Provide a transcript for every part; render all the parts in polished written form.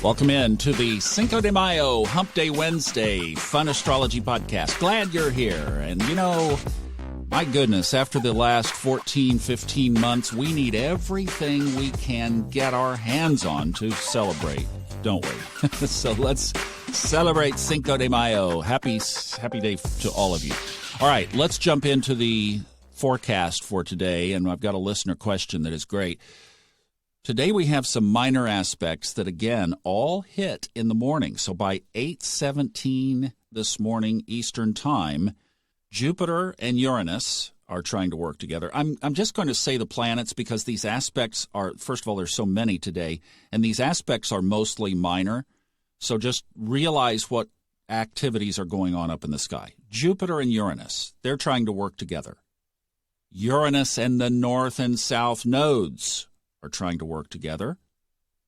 Welcome in to the Cinco de Mayo, Hump Day Wednesday, Fun Astrology Podcast. Glad you're here. And, my goodness, after the last 14, 15 months, we need everything we can get our hands on to celebrate, don't we? So let's celebrate Cinco de Mayo. Happy day to all of you. All right, let's jump into the forecast for today. And I've got a listener question that is great. Today we have some minor aspects that, again, all hit in the morning. So by 8:17 this morning Eastern Time, Jupiter and Uranus are trying to work together. I'm just going to say the planets because these aspects are, first of all, there's so many today, and these aspects are mostly minor. So just realize what activities are going on up in the sky. Jupiter and Uranus, they're trying to work together. Uranus and the north and south nodes are trying to work together.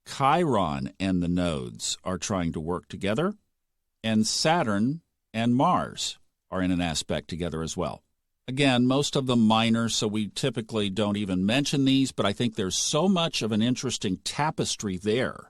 Chiron and the nodes are trying to work together. And Saturn and Mars are in an aspect together as well. Again, most of them minor, so we typically don't even mention these, but I think there's so much of an interesting tapestry there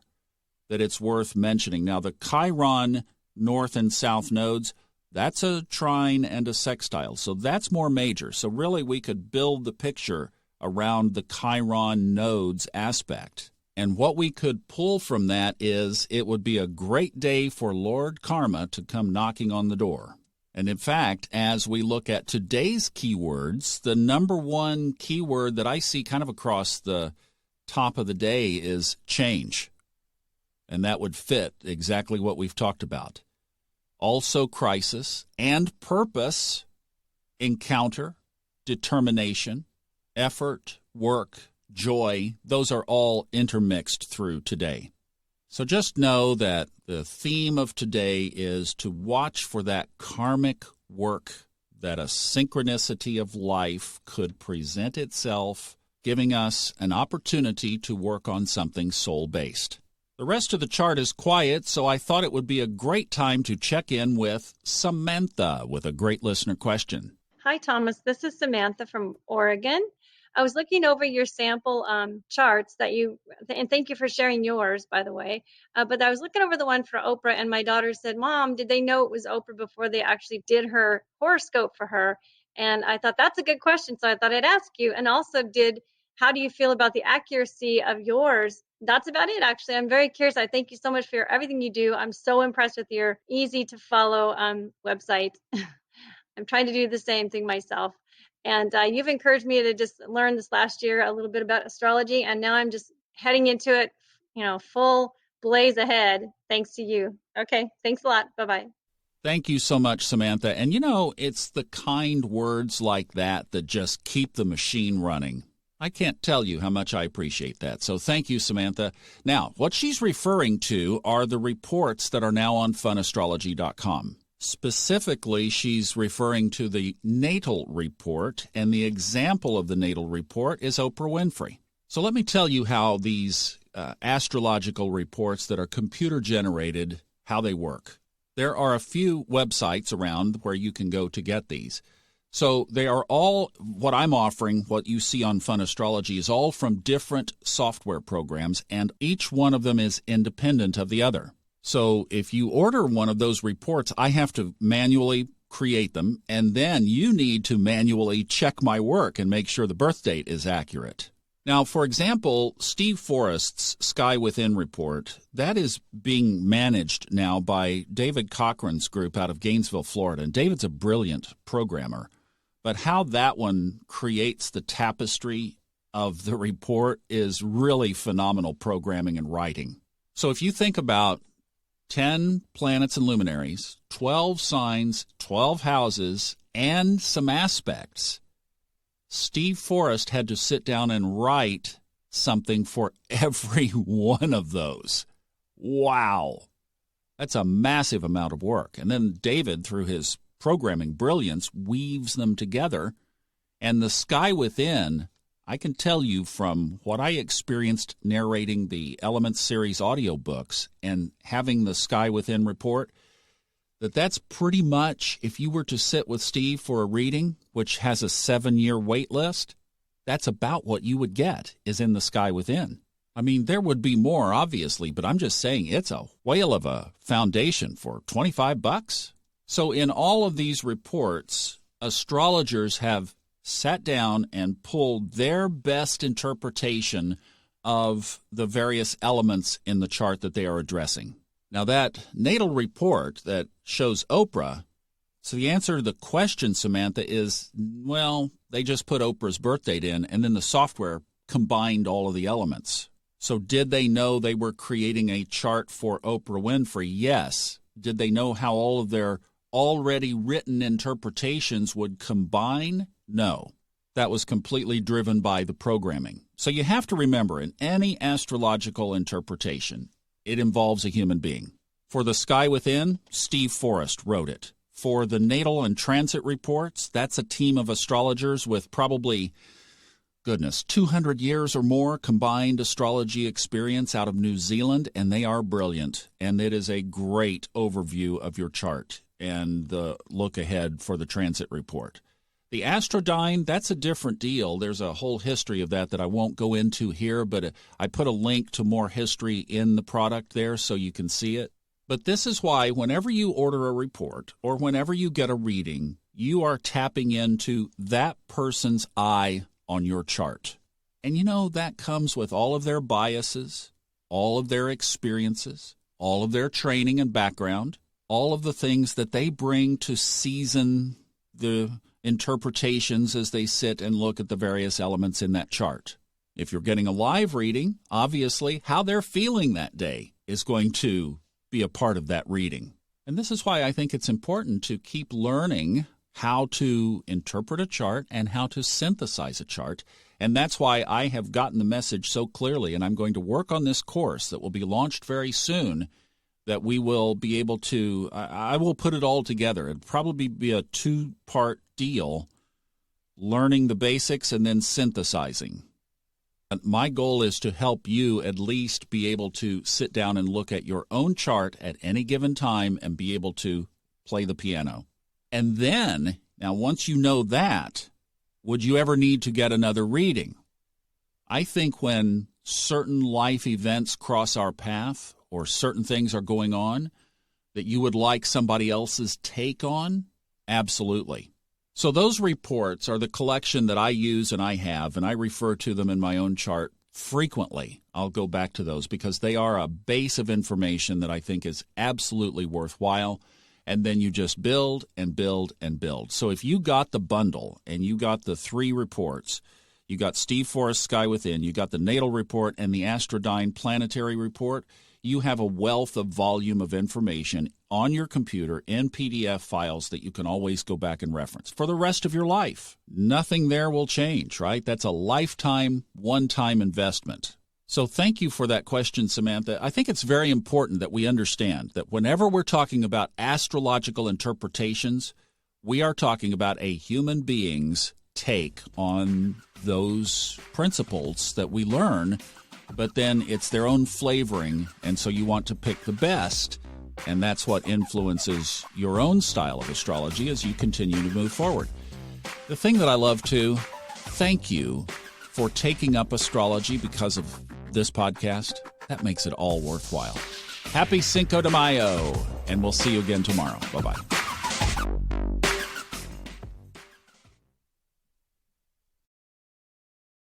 that it's worth mentioning. Now, the Chiron north and south nodes, that's a trine and a sextile, so that's more major. So really we could build the picture around the Chiron nodes aspect. And what we could pull from that is it would be a great day for Lord Karma to come knocking on the door. And in fact, as we look at today's keywords, the number one keyword that I see kind of across the top of the day is change. And that would fit exactly what we've talked about. Also crisis and purpose, encounter, determination, effort, work, joy, those are all intermixed through today. So just know that the theme of today is to watch for that karmic work, that a synchronicity of life could present itself, giving us an opportunity to work on something soul-based. The rest of the chart is quiet, so I thought it would be a great time to check in with Samantha with a great listener question. Hi, Thomas. This is Samantha from Oregon. I was looking over your sample charts and thank you for sharing yours, by the way. But I was looking over the one for Oprah, and my daughter said, Mom, did they know it was Oprah before they actually did her horoscope for her? And I thought that's a good question, so I thought I'd ask you. And also, how do you feel about the accuracy of yours? That's about it, actually. I'm very curious. I thank you so much for everything you do. I'm so impressed with your easy-to-follow website. I'm trying to do the same thing myself. And you've encouraged me to just learn this last year a little bit about astrology. And now I'm just heading into it, full blaze ahead, thanks to you. Okay, thanks a lot. Bye-bye. Thank you so much, Samantha. And, it's the kind words like that that just keep the machine running. I can't tell you how much I appreciate that. So thank you, Samantha. Now, what she's referring to are the reports that are now on funastrology.com. Specifically, she's referring to the natal report, and the example of the natal report is Oprah Winfrey. So let me tell you how these astrological reports that are computer-generated, how they work. There are a few websites around where you can go to get these. So they are all, what I'm offering, what you see on Fun Astrology, is all from different software programs, and each one of them is independent of the other. So if you order one of those reports, I have to manually create them, and then you need to manually check my work and make sure the birth date is accurate. Now, for example, Steve Forrest's Sky Within report, that is being managed now by David Cochran's group out of Gainesville, Florida. And David's a brilliant programmer. But how that one creates the tapestry of the report is really phenomenal programming and writing. So if you think about 10 planets and luminaries, 12 signs, 12 houses, and some aspects, Steve Forrest had to sit down and write something for every one of those. Wow. That's a massive amount of work. And then David, through his programming brilliance, weaves them together. And the Sky Within, I can tell you from what I experienced narrating the Elements series audiobooks and having the Sky Within report, that's pretty much, if you were to sit with Steve for a reading, which has a 7-year wait list, that's about what you would get is in the Sky Within. I mean, there would be more, obviously, but I'm just saying it's a whale of a foundation for $25. So in all of these reports, astrologers have sat down and pulled their best interpretation of the various elements in the chart that they are addressing. Now, that natal report that shows Oprah, so the answer to the question, Samantha, is, well, they just put Oprah's birth date in, and then the software combined all of the elements. So did they know they were creating a chart for Oprah Winfrey? Yes. Did they know how all of their already written interpretations would combine? No. That was completely driven by the programming. So you have to remember, in any astrological interpretation, it involves a human being. For the sky within, Steve Forrest wrote it. For the natal and transit reports, that's a team of astrologers with probably, 200 years or more combined astrology experience out of New Zealand, and they are brilliant. And it is a great overview of your chart and the look ahead for the transit report. The Astrodyne, that's a different deal. There's a whole history of that I won't go into here, but I put a link to more history in the product there so you can see it. But this is why whenever you order a report or whenever you get a reading, you are tapping into that person's eye on your chart. And that comes with all of their biases, all of their experiences, all of their training and background, all of the things that they bring to season the interpretations as they sit and look at the various elements in that chart. If you're getting a live reading, obviously how they're feeling that day is going to be a part of that reading. And this is why I think it's important to keep learning how to interpret a chart and how to synthesize a chart. And that's why I have gotten the message so clearly, and I'm going to work on this course that will be launched very soon, that we will be able to, I will put it all together. It'll probably be a 2-part deal, learning the basics and then synthesizing. My goal is to help you at least be able to sit down and look at your own chart at any given time and be able to play the piano. And then, now once you know that, would you ever need to get another reading? I think when certain life events cross our path or certain things are going on that you would like somebody else's take on, absolutely. So those reports are the collection that I use and I have, and I refer to them in my own chart frequently. I'll go back to those because they are a base of information that I think is absolutely worthwhile. And then you just build and build and build. So if you got the bundle and you got the 3 reports, you got Steve Forrest's Sky Within, you got the Natal Report and the Astrodyne Planetary Report, you have a wealth of volume of information on your computer in PDF files that you can always go back and reference for the rest of your life. Nothing there will change, right? That's a lifetime, one-time investment. So thank you for that question, Samantha. I think it's very important that we understand that whenever we're talking about astrological interpretations, we are talking about a human being's take on those principles that we learn, but then it's their own flavoring, and so you want to pick the best, and that's what influences your own style of astrology as you continue to move forward. The thing that I love too, thank you for taking up astrology because of this podcast. That makes it all worthwhile. Happy Cinco de Mayo, and we'll see you again tomorrow. Bye-bye.